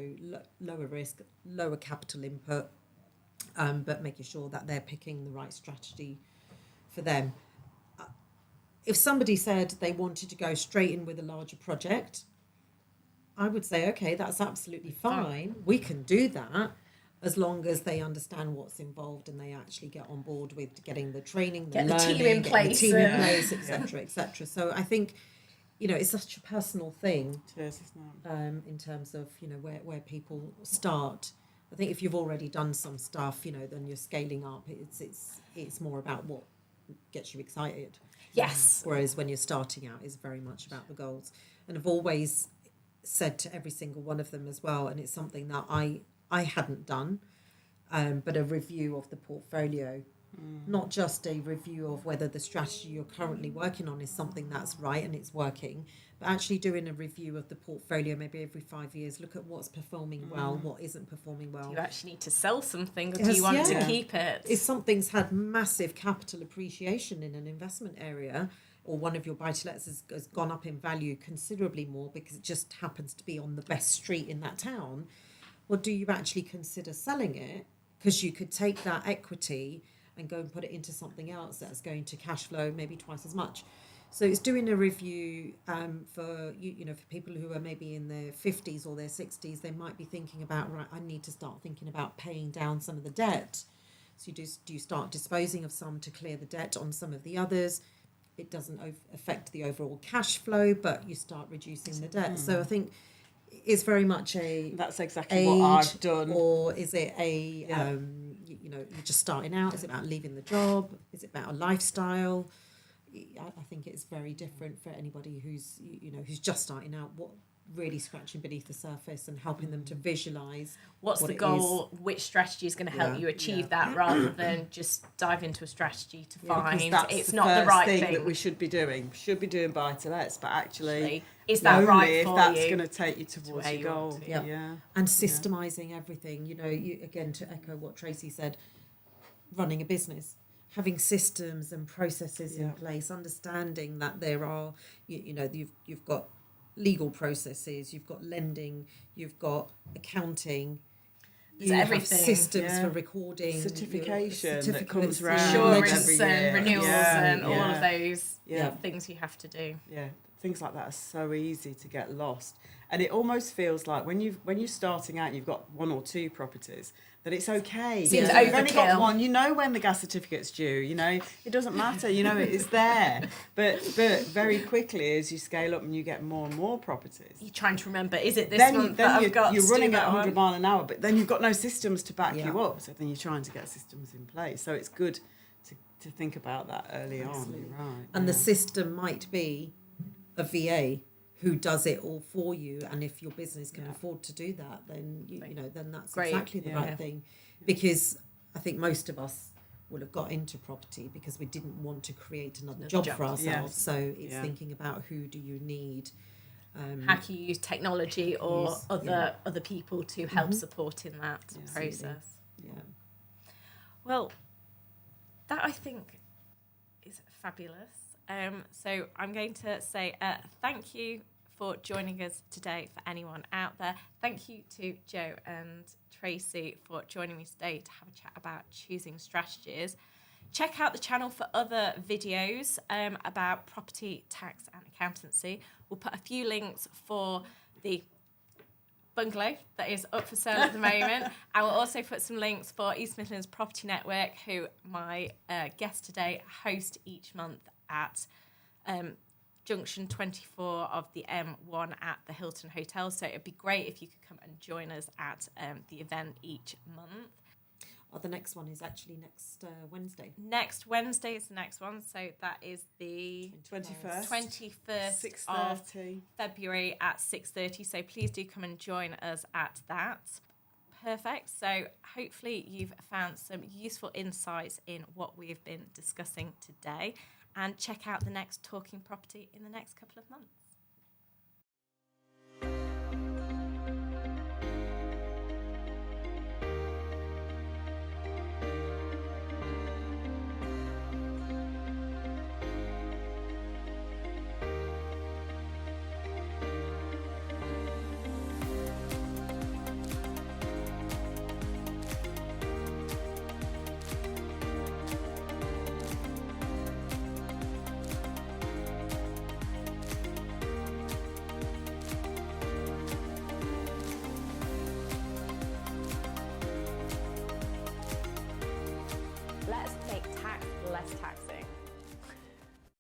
Speaker 3: lower risk, lower capital input, but making sure that they're picking the right strategy for them. If somebody said they wanted to go straight in with a larger project, I would say, okay, that's absolutely fine. We can do that as long as they understand what's involved and they actually get on board with getting the training, the learning, getting the team in place, etc., etc. So I think, it's such a personal thing.
Speaker 2: It is, isn't it?
Speaker 3: In terms of, where people start. I think if you've already done some stuff, then you're scaling up. It's more about what gets you excited.
Speaker 1: Yes.
Speaker 3: Whereas when you're starting out, it's very much about the goals. And I've always said to every single one of them as well, and it's something that I hadn't done, but a review of the portfolio, not just a review of whether the strategy you're currently working on is something that's right and it's working, but actually doing a review of the portfolio maybe every 5 years, look at what's performing well, what isn't performing well.
Speaker 1: Do you actually need to sell something, or do you want to keep it?
Speaker 3: If something's had massive capital appreciation in an investment area, or one of your buy-to-lets has gone up in value considerably more because it just happens to be on the best street in that town, well, do you actually consider selling it? Because you could take that equity and go and put it into something else that's going to cash flow maybe twice as much. So it's doing a review for for people who are maybe in their 50s or their 60s. They might be thinking about, right, I need to start thinking about paying down some of the debt. So do you start disposing of some to clear the debt on some of the others? It doesn't affect the overall cash flow, but you start reducing the debt. So I think it's very much
Speaker 2: that's exactly what I've done.
Speaker 3: Or is it you're just starting out? Is it about leaving the job? Is it about a lifestyle? I think it's very different for anybody who's just starting out. What really scratching beneath the surface and helping them to visualize
Speaker 1: what's the goal, which strategy is going to help you achieve that, rather than just dive into a strategy to find it's not the right thing
Speaker 2: that we should be doing buy-to-lets, but actually
Speaker 1: is that
Speaker 2: only
Speaker 1: right
Speaker 2: if
Speaker 1: for
Speaker 2: that's
Speaker 1: you
Speaker 2: going to take you towards your goal.
Speaker 3: And systemizing everything, you again, to echo what Tracy said, running a business, having systems and processes in place, understanding that there are you've got legal processes, you've got lending, you've got accounting, you have systems for recording,
Speaker 2: certification that comes around,
Speaker 1: insurance and renewals and all of those things you have to do.
Speaker 2: Things like that are so easy to get lost, and it almost feels like when you're starting out and you've got one or two properties, that it's okay.
Speaker 1: Seems
Speaker 2: You've only got
Speaker 1: overkill.
Speaker 2: one. When the gas certificate's due. It doesn't matter. It is there. But very quickly, as you scale up and you get more and more properties,
Speaker 1: You're trying to remember, is it this month that I've got?
Speaker 2: You're
Speaker 1: to
Speaker 2: running
Speaker 1: do
Speaker 2: at
Speaker 1: that
Speaker 2: 100
Speaker 1: one?
Speaker 2: mile an hour, but then you've got no systems to back you up. So then you're trying to get systems in place. So it's good to think about that early on. Right.
Speaker 3: And the system might be a VA who does it all for you, and if your business can afford to do that, then then that's exactly the right thing. Because I think most of us will have got into property because we didn't want to create another job for ourselves. So it's thinking about who do you need.
Speaker 1: How can you use technology or other people to help support in that process?
Speaker 3: Yeah.
Speaker 1: Well, that I think is fabulous. So I'm going to say thank you for joining us today. For anyone out there, thank you to Joe and Tracy for joining me today to have a chat about choosing strategies. Check out the channel for other videos about property, tax and accountancy. We'll put a few links for the bungalow that is up for sale at the moment. I will also put some links for East Midlands Property Network, who my guest today host each month at Junction 24 of the M1 at the Hilton Hotel. So it'd be great if you could come and join us at the event each month.
Speaker 3: The next one is actually next Wednesday.
Speaker 1: Next Wednesday is the next one. So that is the 21st of February at 6:30. So please do come and join us at that. Perfect. So hopefully you've found some useful insights in what we've been discussing today. And check out the next Talking Property in the next couple of months.